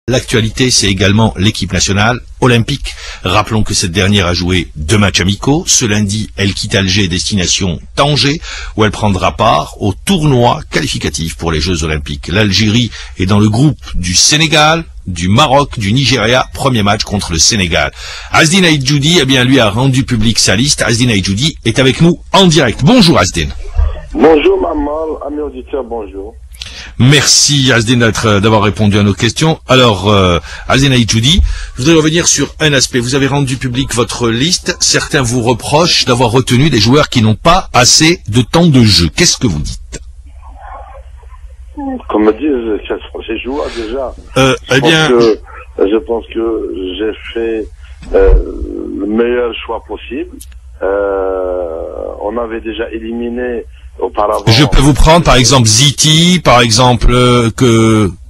L'actualité, c'est également l'équipe nationale olympique. Rappelons que cette dernière a joué 2 matchs amicaux. Ce lundi, elle quitte Alger, destination Tanger, où elle prendra part au tournoi qualificatif pour les Jeux olympiques. L'Algérie est dans le groupe du Sénégal, du Maroc, du Nigeria. Premier match contre le Sénégal. Azdine Aïdjoudi, eh bien, lui a rendu public sa liste. Azdine Aïdjoudi est avec nous en direct. Bonjour Azdine. Bonjour Maman, amis auditeurs, bonjour. Merci Azdine d'avoir répondu à nos questions. Alors, Azdine Aïdjoudi, je voudrais revenir sur un aspect. Vous avez rendu public votre liste. Certains vous reprochent d'avoir retenu des joueurs qui n'ont pas assez de temps de jeu. Qu'est-ce que vous dites? Comme me disent ces joueurs déjà. Je pense que j'ai fait le meilleur choix possible. On avait déjà éliminé auparavant. Je peux vous prendre par exemple Ziti, par exemple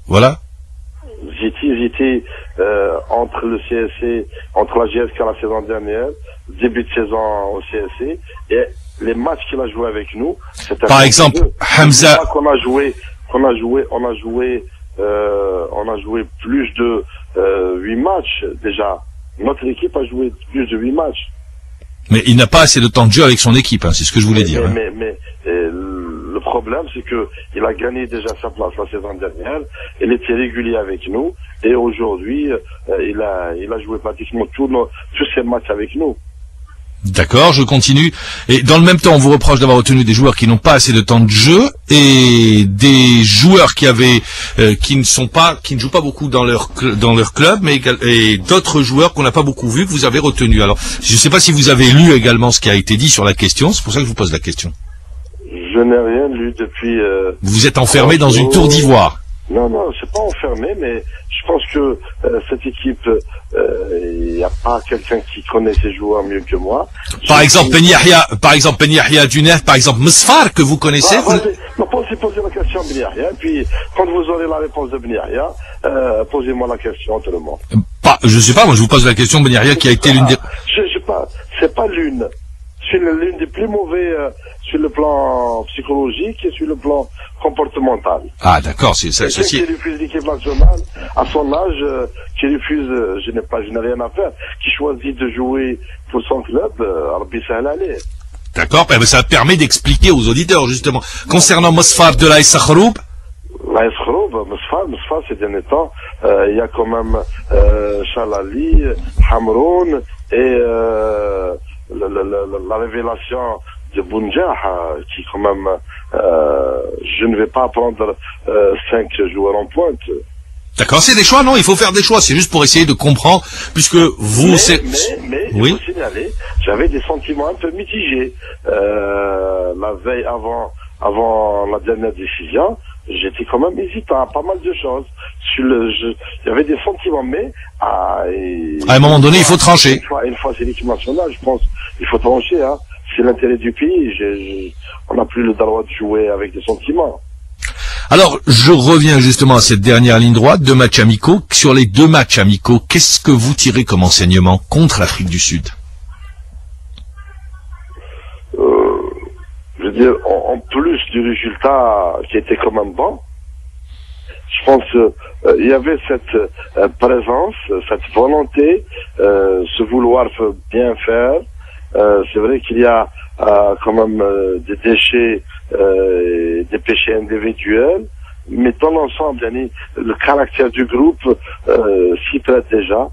voilà. Ziti, entre le CSC, entre la GSK la saison dernière, début de saison au CSC, et les matchs qu'il a joué avec nous. Par exemple, Hamza. On a joué plus de 8 matchs déjà. Notre équipe a joué plus de 8 matchs. Mais il n'a pas assez de temps de jeu avec son équipe, hein, c'est ce que je voulais dire. Mais le problème, c'est que il a gagné déjà sa place la saison dernière. Il était régulier avec nous, et aujourd'hui, il a joué pratiquement tous ses matchs avec nous. D'accord, je continue. Et dans le même temps, on vous reproche d'avoir retenu des joueurs qui n'ont pas assez de temps de jeu et des joueurs qui ne jouent pas beaucoup dans leur club, mais et d'autres joueurs qu'on n'a pas beaucoup vus que vous avez retenus. Alors, je ne sais pas si vous avez lu également ce qui a été dit sur la question. C'est pour ça que je vous pose la question. Je n'ai rien lu depuis. Vous êtes enfermé dans une tour d'ivoire. Non, c'est pas enfermé, mais je pense que cette équipe, il n'y a pas quelqu'un qui connaît ses joueurs mieux que moi. Par exemple, Ben Yahya Dunef, par exemple, Msfar, que vous connaissez. Posez la question Ben Yahya, et puis quand vous aurez la réponse de Ben Yahya, posez-moi la question, tout le monde. Je sais pas, moi je vous pose la question, Ben Yahya, qui a été l'une des... C'est pas l'une. C'est l'une des plus mauvais sur le plan psychologique et sur le plan comportemental. Ah d'accord, c'est ça. Qui refuse l'équipe nationale à son âge, qui refuse, je n'ai rien à faire, qui choisit de jouer pour son club, Rabbi Sahel allez. D'accord, ça permet d'expliquer aux auditeurs justement. Concernant Mosfar de l'Aïs Sakhroub. L'Aïs Sakhroub, Mosfar ces derniers temps, il y a quand même Chalali, Hamroun et la révélation de Bounjah, qui quand même, je ne vais pas prendre 5 joueurs en pointe. D'accord, c'est des choix, non? Il faut faire des choix. C'est juste pour essayer de comprendre, puisque vous, mais oui. Il faut signaler, j'avais des sentiments un peu mitigés. La veille avant la dernière décision, j'étais quand même hésitant à pas mal de choses. Il y avait des sentiments, mais à un moment donné, il faut trancher. Une fois c'est l'équipe nationale, je pense, il faut trancher, hein. C'est l'intérêt du pays. On n'a plus le droit de jouer avec des sentiments. Alors, je reviens justement à cette dernière ligne droite, 2 matchs amicaux. Sur les 2 matchs amicaux, qu'est-ce que vous tirez comme enseignement contre l'Afrique du Sud? Je veux dire, en plus du résultat qui était quand même bon, je pense qu'il y avait cette présence, cette volonté, ce vouloir bien faire. C'est vrai qu'il y a quand même des déchets, des péchés individuels, mais dans l'ensemble, le caractère du groupe s'y prête déjà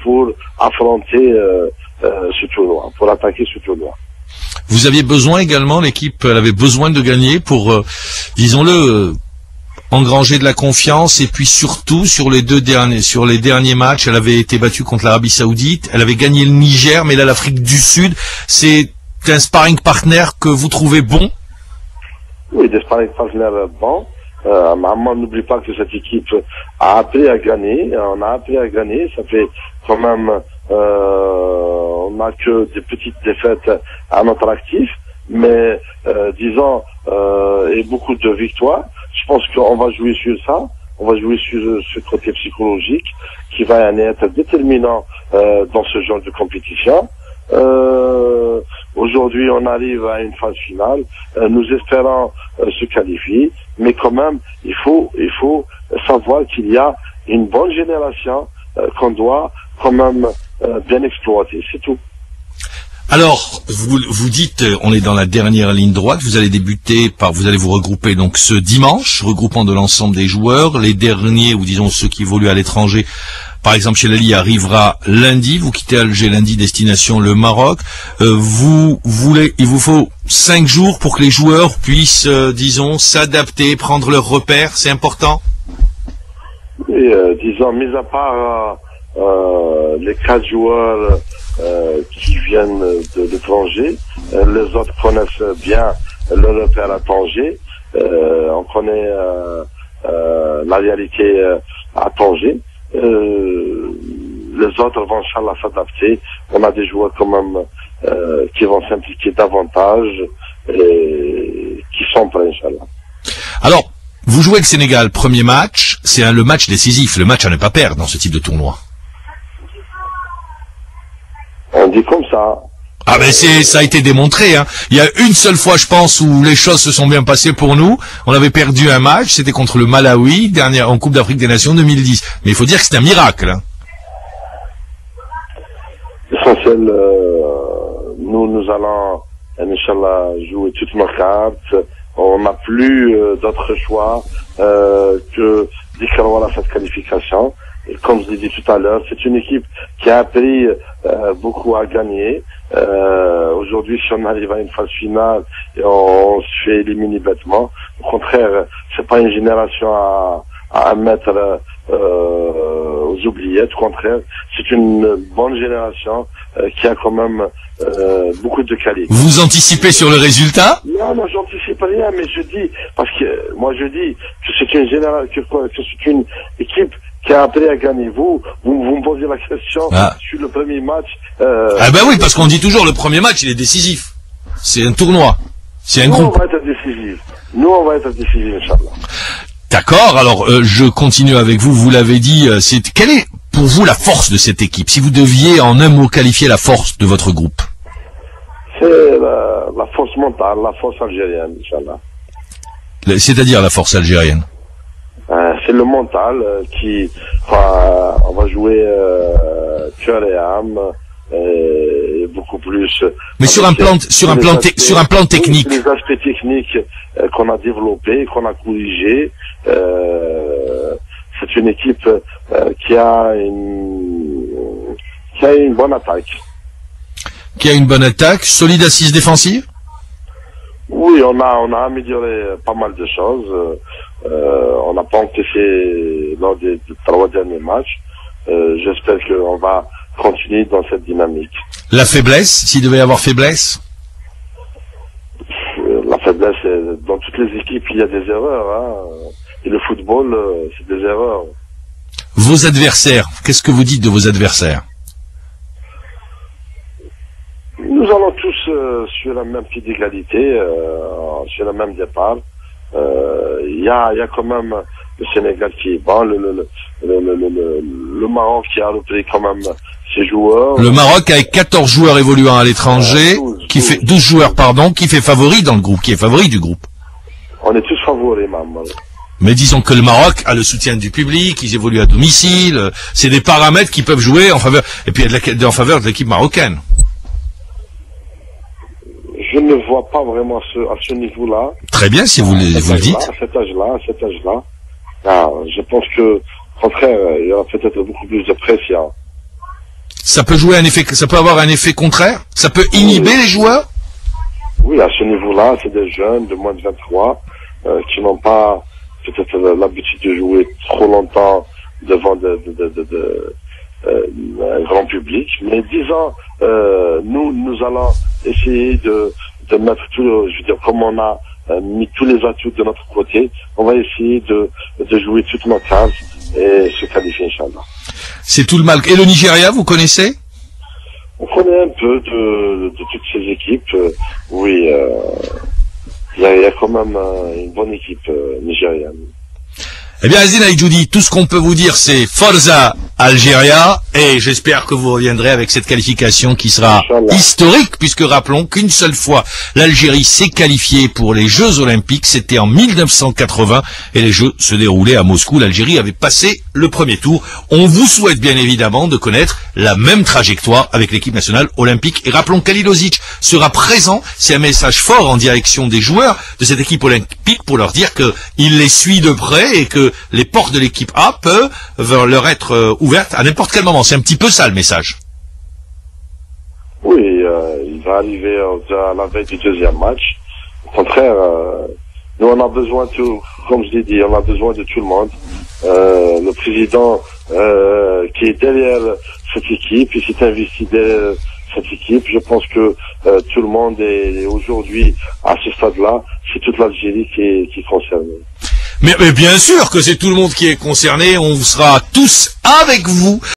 pour affronter ce tournoi, pour attaquer ce tournoi. Vous aviez besoin également, l'équipe, elle avait besoin de gagner pour, disons-le, engranger de la confiance, et puis surtout sur les derniers matchs, elle avait été battue contre l'Arabie Saoudite, elle avait gagné le Niger, mais là l'Afrique du Sud, c'est un sparring partner que vous trouvez bon? Oui, des sparring partners bons. Maman, n'oublie pas que cette équipe a appris à gagner. On a appris à gagner. Ça fait quand même, on n'a que des petites défaites à notre actif, mais disons, et beaucoup de victoires. Je pense qu'on va jouer sur ça. On va jouer sur ce côté psychologique qui va être déterminant dans ce genre de compétition. Aujourd'hui, on arrive à une phase finale. Nous espérons se qualifier, mais quand même, il faut savoir qu'il y a une bonne génération qu'on doit quand même bien exploiter, c'est tout. Alors, vous dites, on est dans la dernière ligne droite, vous allez vous allez vous regrouper donc ce dimanche, regroupant de l'ensemble des joueurs, les derniers, ou disons ceux qui évoluent à l'étranger, par exemple chez Lali, arrivera lundi, vous quittez Alger lundi, destination le Maroc, il vous faut 5 jours pour que les joueurs puissent, disons, s'adapter, prendre leurs repères, c'est important? Et, disons, mis à part les 4 joueurs qui viennent de l'étranger, les autres connaissent bien le repère à Tanger, on connaît la réalité à Tanger, les autres vont Inch'Allah s'adapter, on a des joueurs quand même qui vont s'impliquer davantage et qui sont prêts Inch'Allah. Alors, vous jouez le Sénégal, premier match, c'est le match décisif, le match à ne pas perdre dans ce type de tournoi. On dit comme ça. Ah ben ça a été démontré, hein. Il y a une seule fois, je pense, où les choses se sont bien passées pour nous. On avait perdu un match, c'était contre le Malawi, en Coupe d'Afrique des Nations 2010. Mais il faut dire que c'est un miracle, hein. L'essentiel, nous allons, Inch'Allah, jouer toutes nos cartes. On n'a plus d'autre choix que d'y cette qualification. Et comme je l'ai dit tout à l'heure, c'est une équipe qui a appris beaucoup à gagner. Aujourd'hui, si on arrive à une phase finale et on se fait éliminer bêtement, au contraire, c'est pas une génération à mettre aux oubliettes. Au contraire, c'est une bonne génération qui a quand même beaucoup de qualité. Vous anticipez sur le résultat? Non, j'anticipe rien, mais je dis, parce que moi je dis que c'est une génération, que c'est une équipe qui a appris à gagner. Vous me posez la question sur le premier match. Ah ben oui, parce qu'on dit toujours le premier match il est décisif. C'est un tournoi. C'est un groupe. On va être décisif. Nous on va être décisif, Inch'Allah. D'accord, alors je continue avec vous, vous l'avez dit, quelle est pour vous la force de cette équipe? Si vous deviez en un mot qualifier la force de votre groupe? C'est la force mentale, la force algérienne, Inch'Allah. C'est-à-dire la force algérienne? C'est le mental on va jouer cœur et âme, et beaucoup plus. Mais sur un plan technique. Les aspects techniques qu'on a développés, qu'on a corrigés. C'est une équipe qui a une bonne attaque. Qui a une bonne attaque, solide assise défensive? Oui, on a amélioré pas mal de choses. On n'a pas encaissé lors des 3 derniers matchs. J'espère qu'on va continuer dans cette dynamique. La faiblesse, s'il devait y avoir faiblesse? La faiblesse, dans toutes les équipes, il y a des erreurs, hein. Et le football, c'est des erreurs. Vos adversaires, qu'est-ce que vous dites de vos adversaires? Nous allons tous sur la même pied d'égalité, sur le même départ. Il y a quand même le Sénégal qui est bon, le Maroc qui a repris quand même ses joueurs. Le Maroc avec 14 joueurs évoluant à l'étranger, 12 joueurs, qui fait favori dans le groupe, qui est favori du groupe. On est tous favoris, même. Mais disons que le Maroc a le soutien du public, ils évoluent à domicile, c'est des paramètres qui peuvent jouer en faveur, et puis en faveur de l'équipe marocaine. Je ne vois pas vraiment à ce niveau-là. Très bien, si vous le dites. À cet âge-là. Je pense que, au contraire, il y aura peut-être beaucoup plus de pression. Ça peut avoir un effet contraire? Ça peut inhiber les joueurs? Oui, à ce niveau-là, c'est des jeunes de moins de 23, qui n'ont pas peut-être l'habitude de jouer trop longtemps devant un grand public. Mais disons, nous allons essayer de mettre comme on a mis tous les atouts de notre côté, on va essayer de jouer toutes nos cartes et se qualifier, Inch'Allah. C'est tout le mal. Et le Nigeria, vous connaissez? On connaît un peu de toutes ces équipes. Oui, il y a quand même une bonne équipe nigériane. Eh bien, Azine Aïdjoudi, tout ce qu'on peut vous dire, c'est Forza Algéria Et j'espère que vous reviendrez avec cette qualification qui sera Inch'Allah. historique, puisque rappelons qu'une seule fois l'Algérie s'est qualifiée pour les Jeux Olympiques, c'était en 1980, et les Jeux se déroulaient à Moscou. L'Algérie avait passé le premier tour. On vous souhaite bien évidemment de connaître la même trajectoire avec l'équipe nationale olympique. Et rappelons qu'Alilozic sera présent. C'est un message fort en direction des joueurs de cette équipe olympique pour leur dire qu'il les suit de près et que les portes de l'équipe A peuvent leur être ouvertes à n'importe quel moment. C'est un petit peu ça le message. Oui, il va arriver à la veille du deuxième match. Au contraire, nous on a besoin de tout, comme je l'ai dit, on a besoin de tout le monde. Le président qui est derrière cette équipe, il s'est investi derrière cette équipe. Je pense que tout le monde est aujourd'hui à ce stade-là. C'est toute l'Algérie qui est concernée. Mais bien sûr que c'est tout le monde qui est concerné. On sera tous avec vous.